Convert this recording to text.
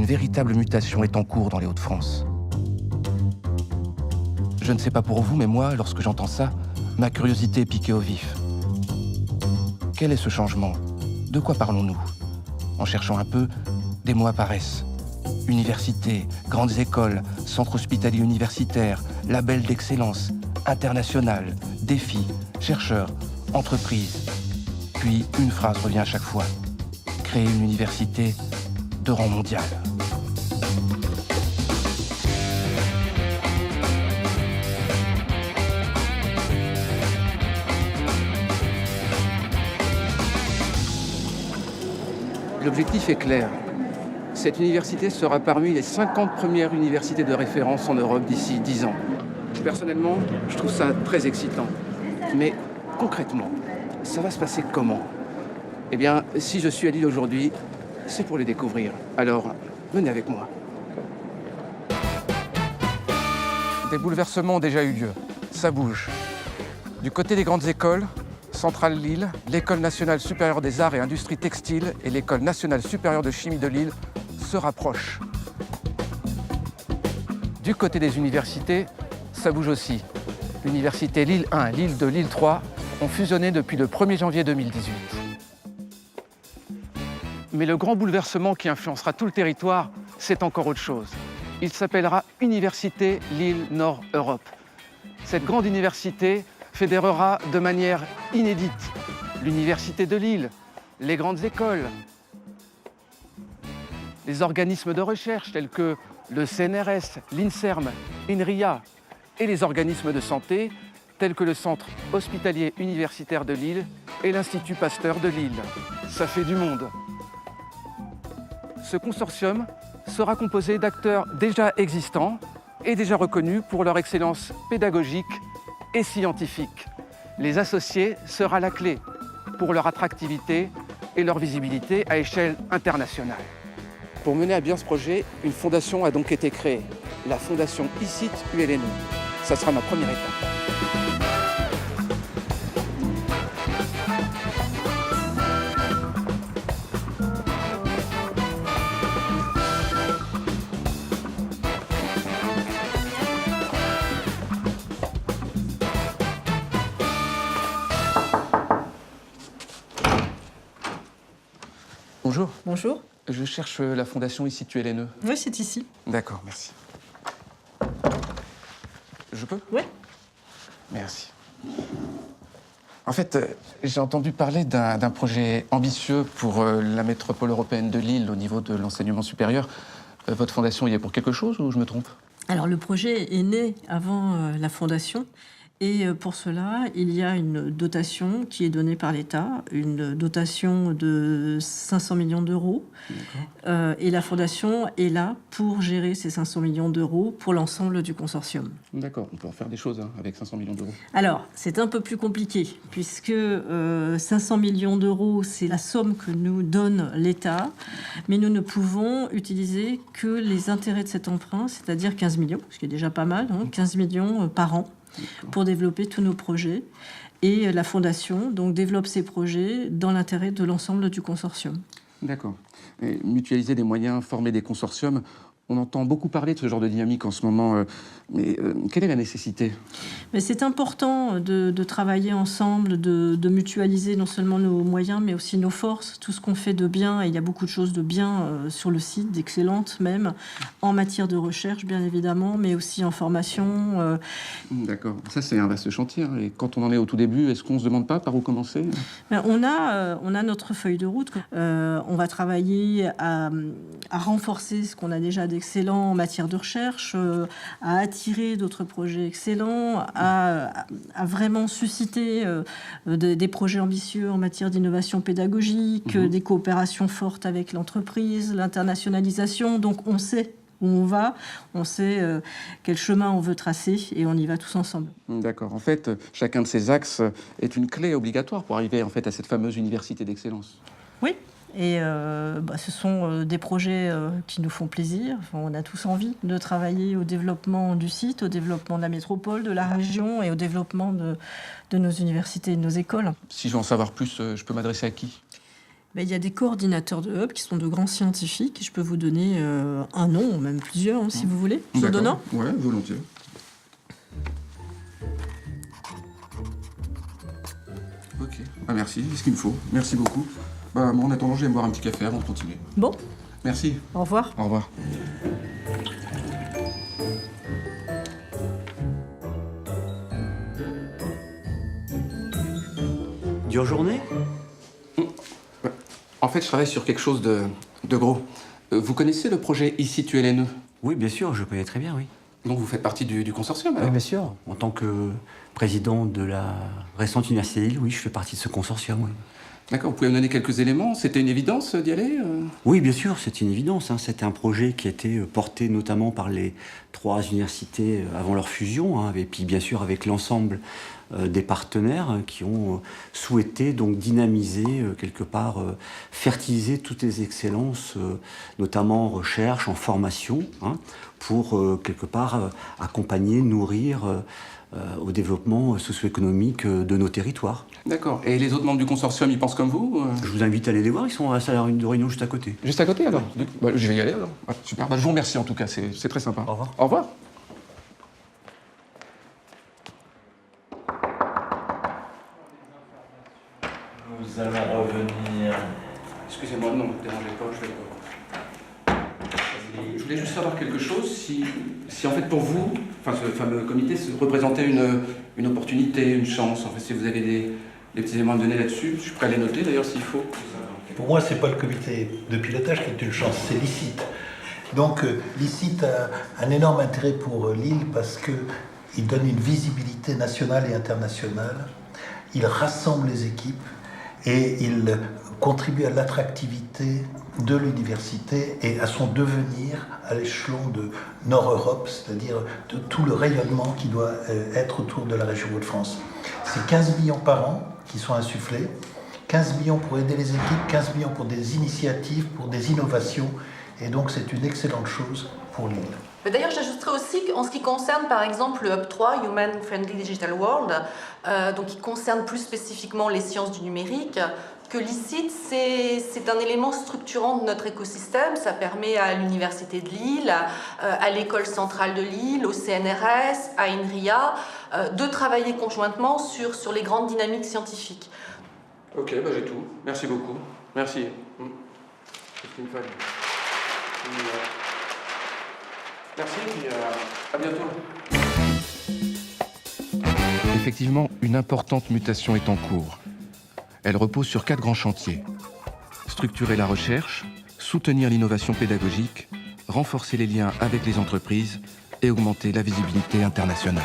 Une véritable mutation est en cours dans les Hauts-de-France. Je ne sais pas pour vous, mais moi, lorsque j'entends ça, ma curiosité est piquée au vif. Quel est ce changement? De quoi parlons-nous? En cherchant un peu, des mots apparaissent. Université, grandes écoles, centres hospitaliers universitaires, labels d'excellence, international, défis, chercheurs, entreprises. Puis une phrase revient à chaque fois. Créer une université de rang mondial. L'objectif est clair. Cette université sera parmi les 50 premières universités de référence en Europe d'ici 10 ans. Personnellement, je trouve ça très excitant. Mais concrètement, ça va se passer comment? Eh bien, si je suis à Lille aujourd'hui, c'est pour les découvrir. Alors, venez avec moi. Des bouleversements ont déjà eu lieu. Ça bouge. Du côté des grandes écoles, Centrale Lille, l'École nationale supérieure des arts et industries textiles et l'École nationale supérieure de chimie de Lille se rapprochent. Du côté des universités, ça bouge aussi. L'université Lille 1 et Lille 2, Lille 3 ont fusionné depuis le 1er janvier 2018. Mais le grand bouleversement qui influencera tout le territoire, c'est encore autre chose. Il s'appellera Université Lille Nord Europe. Cette grande université fédérera de manière inédite l'Université de Lille, les grandes écoles, les organismes de recherche tels que le CNRS, l'INSERM, l'INRIA et les organismes de santé tels que le Centre hospitalier universitaire de Lille et l'Institut Pasteur de Lille. Ça fait du monde. Ce consortium sera composé d'acteurs déjà existants et déjà reconnus pour leur excellence pédagogique et scientifique. Les associés sera la clé pour leur attractivité et leur visibilité à échelle internationale. Pour mener à bien ce projet, une fondation a donc été créée, la fondation ICIT ULNE. Ça sera ma première étape. Bonjour. Bonjour. Je cherche la fondation ICIT ULNE. Oui, c'est ici. D'accord, merci. Je peux? Oui. Merci. En fait, j'ai entendu parler d'un projet ambitieux pour la métropole européenne de Lille au niveau de l'enseignement supérieur. Votre fondation y est pour quelque chose ou je me trompe? Alors, le projet est né avant la fondation. Et pour cela, il y a une dotation qui est donnée par l'État, une dotation de 500 millions d'euros. Et la Fondation est là pour gérer ces 500 millions d'euros pour l'ensemble du consortium. D'accord, on peut en faire des choses avec 500 millions d'euros. Alors, c'est un peu plus compliqué, puisque 500 millions d'euros, c'est la somme que nous donne l'État, mais nous ne pouvons utiliser que les intérêts de cet emprunt, c'est-à-dire 15 millions, ce qui est déjà pas mal, 15 millions par an, pour développer tous nos projets. Et la Fondation donc, développe ces projets dans l'intérêt de l'ensemble du consortium. D'accord. Et mutualiser des moyens, former des consortiums, on entend beaucoup parler de ce genre de dynamique en ce moment. Mais quelle est la nécessité? Mais c'est important de travailler ensemble, de mutualiser non seulement nos moyens, mais aussi nos forces, tout ce qu'on fait de bien. Et il y a beaucoup de choses de bien sur le site, d'excellentes même, en matière de recherche, bien évidemment, mais aussi en formation. D'accord. Ça, c'est un vaste chantier. Et quand on en est au tout début, est-ce qu'on ne se demande pas par où commencer? On a notre feuille de route. On va travailler à renforcer ce qu'on a déjà d'excellent en matière de recherche, à attirer d'autres projets excellents, à vraiment susciter des projets ambitieux en matière d'innovation pédagogique, des coopérations fortes avec l'entreprise, l'internationalisation. Donc on sait où on va, on sait quel chemin on veut tracer et on y va tous ensemble. D'accord. En fait, chacun de ces axes est une clé obligatoire pour arriver en fait à cette fameuse université d'excellence. Oui. Et ce sont des projets qui nous font plaisir. On a tous envie de travailler au développement du site, au développement de la métropole, de la région et au développement de nos universités et de nos écoles. Si je veux en savoir plus, je peux m'adresser à qui? Il y a des coordinateurs de hub qui sont de grands scientifiques. Je peux vous donner un nom, même plusieurs, si vous voulez. Je vous en donne un ? Oui, volontiers. Ok, merci, c'est ce qu'il me faut. Merci beaucoup. Moi, en attendant, je vais me boire un petit café avant de continuer. Bon, Merci. au revoir. Au revoir. Dure journée? En fait, je travaille sur quelque chose de gros. Vous connaissez le projet ICITU LNE? Oui, bien sûr, je connais très bien, oui. Donc vous faites partie du consortium, alors? Oui, bien sûr. En tant que président de la récente Université de Lille, oui, je fais partie de ce consortium, oui. D'accord, vous pouvez me donner quelques éléments? C'était une évidence d'y aller? Oui, bien sûr, c'est une évidence. C'était un projet qui a été porté notamment par les 3 universités avant leur fusion, et puis bien sûr avec l'ensemble des partenaires qui ont souhaité donc dynamiser, quelque part, fertiliser toutes les excellences, notamment en recherche, en formation, pour quelque part accompagner, nourrir au développement socio-économique de nos territoires. D'accord. Et les autres membres du consortium, ils pensent comme vous? Je vous invite à aller les voir, ils sont à la salle de réunion juste à côté. Juste à côté, alors? Je vais y aller, alors. Super. Je vous remercie, en tout cas. C'est très sympa. Au revoir. Au revoir. Nous allons revenir. Excusez-moi, non, ne dérangez pas, je vais pas. Je voulais juste savoir quelque chose, si en fait pour vous, ce fameux comité représentait une opportunité, une chance, en fait, si vous avez des petits éléments à me donner là-dessus, je suis prêt à les noter d'ailleurs s'il faut. Pour moi, c'est pas le comité de pilotage qui est une chance, c'est l'ICIT. Donc l'ICIT a un énorme intérêt pour Lille parce qu'il donne une visibilité nationale et internationale, il rassemble les équipes et il contribue à l'attractivité de l'université et à son devenir à l'échelon de Nord-Europe, c'est-à-dire de tout le rayonnement qui doit être autour de la région Hauts-de-France. C'est 15 millions par an qui sont insufflés, 15 millions pour aider les équipes, 15 millions pour des initiatives, pour des innovations, et donc c'est une excellente chose pour Lille. D'ailleurs, j'ajouterais aussi qu'en ce qui concerne par exemple le Hub 3, Human Friendly Digital World, donc qui concerne plus spécifiquement les sciences du numérique, que l'ICIT, c'est un élément structurant de notre écosystème. Ça permet à l'Université de Lille, à l'École centrale de Lille, au CNRS, à INRIA, de travailler conjointement sur les grandes dynamiques scientifiques. Ok, j'ai tout. Merci beaucoup. Merci. C'est ce qu'il me fallait. Merci et à bientôt. Effectivement, une importante mutation est en cours. Elle repose sur 4 grands chantiers. Structurer la recherche, soutenir l'innovation pédagogique, renforcer les liens avec les entreprises et augmenter la visibilité internationale.